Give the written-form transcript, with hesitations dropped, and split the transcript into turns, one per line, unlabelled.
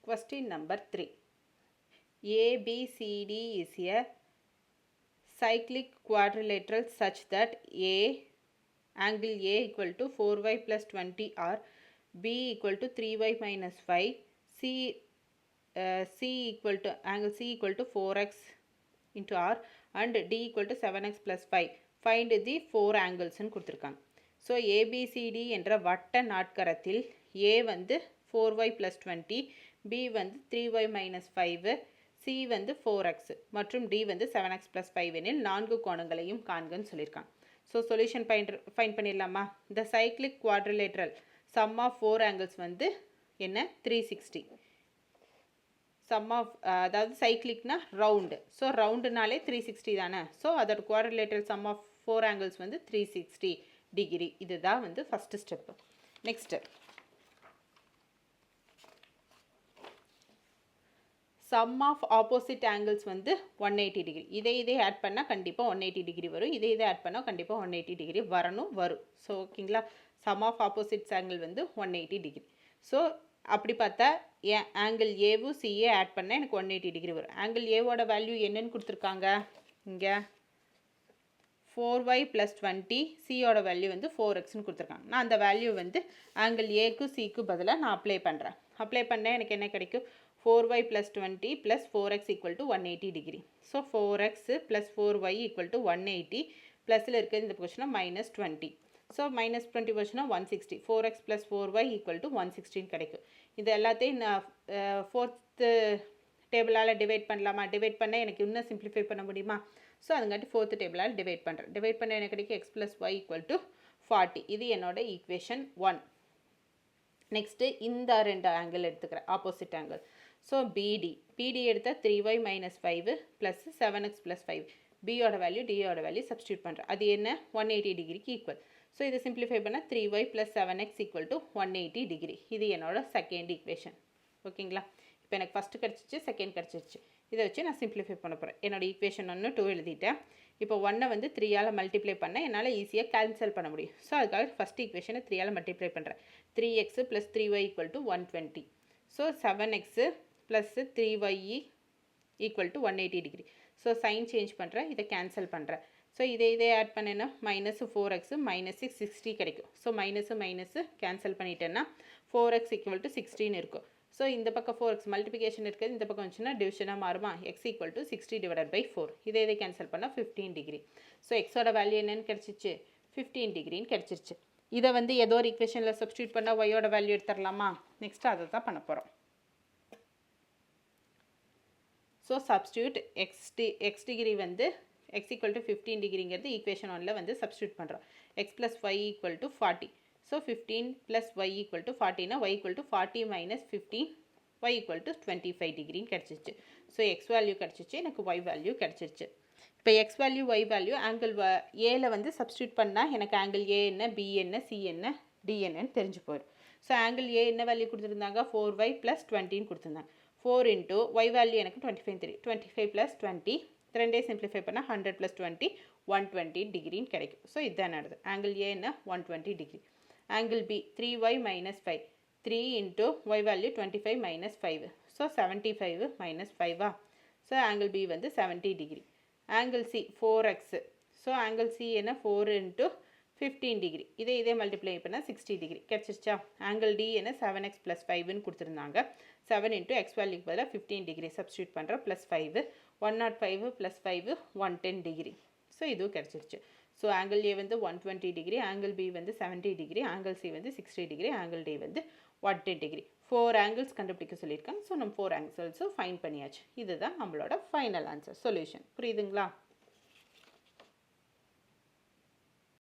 Question number 3. ABCD is a cyclic quadrilateral such that angle A equal to 4y plus 20 or B equal to 3y minus 5, angle C equal to 4x into R and D equal to 7x plus 5. Find the 4 angles ன்னு கொடுத்திருக்காங்க. So ABCD என்ற வட்ட நாட்கரத்தில் A வந்து 4y plus 20, B வந்து 3y minus 5, C வந்து 4x மற்றும் D வந்து 7x plus 5 எனில் 4 கோணங்களையும் காண்கன்னு சொல்லியிருக்காங்க. ஸோ சொல்யூஷன் ஃபைண்ட் பண்ணிடலாமா? The cyclic quadrilateral sum of 4 angles வந்து என்ன? 360. sum of அதாவது சைக்ளிக்னா ரவுண்டு. ஸோ ரவுண்டுனாலே 360 தானே. ஸோ அதோட குவாட்ரிலேட்டரல் sum of 4 angles வந்து 360 டிகிரி. இதுதான் வந்து first step. Next sum of opposite angles வந்து 180 டிகிரி. இதை ஆட் பண்ணால் கண்டிப்பாக 180 டிகிரி வரும். இதை ஆட் பண்ணால் கண்டிப்பாக 180 டிகிரி வரும். ஸோ ஓகேங்களா? sum of opposite angle வந்து 180 டிகிரி. ஸோ அப்படி பார்த்தா ஆங்கிள் ஏவும் சிஏ ஆட் பண்ணால் எனக்கு 180 டிகிரி வரும். ஆங்கிள் ஏவோட வேல்யூ என்னன்னு கொடுத்துருக்காங்க? இங்கே 4y plus 20, சியோட வேல்யூ வந்து 4xன்னு கொடுத்துருக்காங்க. நான் அந்த வேல்யூ வந்து ஆங்கிள் ஏக்கு சிக்கு பதிலாக நான் அப்ளை பண்ணுறேன். அப்ளை பண்ணால் எனக்கு என்ன கிடைக்கும்? 4y plus 20 plus 4x equal to 180 degree. So 4x plus 4y equal to 180 ப்ளஸில் இருக்கிறது இந்த பொசிஷனாக மைனஸ் 20. ஸோ மைனஸ் 20 பொசிஷனாக 160. 4x plus 4y equal to 116 கிடைக்கும். இது எல்லாத்தையும் நான் ஃபோர்த்து டேபிளால் டிவைட் பண்ணலாமா? டிவைட் பண்ணால் எனக்கு இன்னும் சிம்பிளிஃபை பண்ண முடியுமா? ஸோ அதுங்காட்டி ஃபோர்த்து டேபிளால் டிவைட் பண்ணுறேன். டிவைட் பண்ண எனக்கு கிடைக்கும் x plus y equal to 40. இது என்னோட ஈக்குவேஷன் 1. நெக்ஸ்ட்டு இந்த 2 ஆங்கிள் எடுத்துக்கிறேன், ஆப்போசிட் ஆங்கிள். ஸோ பிடி எடுத்தால் 3y minus 5 plus 7x plus 5. பியோட வேல்யூ டியோட வேல்யூ சப்ஸ்டியூட் பண்ணுறேன். அது என்ன? 180 டிகிரிக்கு ஈக்குவல். ஸோ இதை சிம்பிளிஃபை பண்ணால் 3y plus 7x equal to 180 degree. இது என்னோட செகண்ட் ஈக்குவேஷன். ஓகேங்களா? இப்போ எனக்கு ஃபஸ்ட்டு கிடச்சிச்சு, செகண்ட் கிடச்சிச்சு. இதை வச்சு நான் சிம்பிளிஃபை பண்ண போகிறேன். என்னோட ஈக்குவேஷன் 1 2 எழுதிட்டேன். இப்போ 1 வந்து 3ஆல் மல்டிப்ளை பண்ண என்னால் ஈஸியாக கேன்சல் பண்ண முடியும். ஸோ அதுக்காக ஃபஸ்ட் ஈக்குவேஷனை 3ஆல் மல்டிப்ளை பண்ணுறேன். 3x plus 3y equal to 120. So 7x plus 3y equal to 180 degree. So sign change பண்ணுறேன், இதை கேன்சல் பண்ணுறேன். ஸோ இதே ஆட் பண்ணேன்னா மைனஸ் 4x மைனஸ் 60 கிடைக்கும். ஸோ மைனஸு கேன்சல் பண்ணிட்டேன்னா 4x equal to 16 இருக்கும். ஸோ இந்த பக்கம் 4x மல்டிபிகேஷன் இருக்குது, இந்த பக்கம் வந்துச்சுன்னா டிவிஷனாக மாறுமா? x equal to 60 divided by 4. இதை கேன்சல் பண்ணால் 15 டிகிரி. ஸோ எக்ஸோட வேல்யூ என்னன்னு கிடச்சிச்சு? 15 டிகிரின்னு கிடச்சிருச்சு. இதை வந்து ஏதோ ஒரு ஈக்குவேஷனில் சப்ஸ்டியூட் பண்ணால் ஒய்யோட வேல்யூ எடுத்துடலாமா? நெக்ஸ்ட் அதை தான் பண்ண போகிறோம். ஸோ சப்ஸ்டியூட் எக்ஸ் டிகிரி வந்து x equal to 15 டிகிரிங்கிறது ஈக்குவேஷன் 1ல் வந்து சப்ஸ்டியூட் பண்ணுறோம். x plus y equal to 40. So 15 plus y equal to 40னா y equal to 40 minus 15, y equal to 25 டிகிரின்னு கிடச்சிச்சு. ஸோ x வேல்யூ கிடச்சிச்சு, எனக்கு y வேல்யூ கிடச்சிருச்சு. இப்போ x value y value angle ஏல வந்து சப்ஸ்டியூட் பண்ணால் எனக்கு ஆங்கிள் ஏ என்ன, பி என்ன, சி என்ன, டி என்னன்னு தெரிஞ்சு போயிடும். ஸோ ஆங்கிள் ஏ என்ன வேல்யூ கொடுத்துருந்தாங்க? 4y plus 20ன்னு கொடுத்துருந்தாங்க. 4 into y வேல்யூ எனக்கு 25 தெரியும். 25 plus 20 ரெண்டே சிம்பிளிஃபை பண்ணால் 100 plus 20 120 டிகிரின்னு கிடைக்கும். ஸோ இதுதான் நடக்குது. ஆங்கிள் ஏ என்ன? 120 degree. Angle B 3y minus 5. 3 into y value 25 minus 5. So 75 minus 5. So angle B வந்து 70 degree. Angle C 4x. So angle C என்ன? 4 into 15 டிகிரி. இதே மல்டிப்ளை பண்ணால் 60 டிகிரி கிடச்சிருச்சா? ஆங்கிள் டி என்ன? 7x plus 5ன்னு கொடுத்துருந்தாங்க. 7 into x வேல்யூக்கு பதிலாக 15 degree substitute பண்ணுறோம். Plus 5 105 plus 5 110 degree. So இதுவும் கிடச்சிருச்சு. ஸோ ஆங்கிள் ஏ வந்து 120 டிகிரி, ஆங்கிள் பி வந்து 70 டிகிரி, ஆங்கிள் சி வந்து 60 டிகிரி, ஆங்கிள் டி வந்து 110 டிகிரி. 4 ஆங்கிள்ஸ் கண்டுபிடிக்க சொல்லியிருக்காங்க. ஸோ நம்ம 4 ஆங்கிள்ஸும் ஃபைன் பண்ணியாச்சு. இதுதான் நம்மளோட ஃபைனல் ஆன்சர் சொல்யூஷன். புரியுதுங்களா?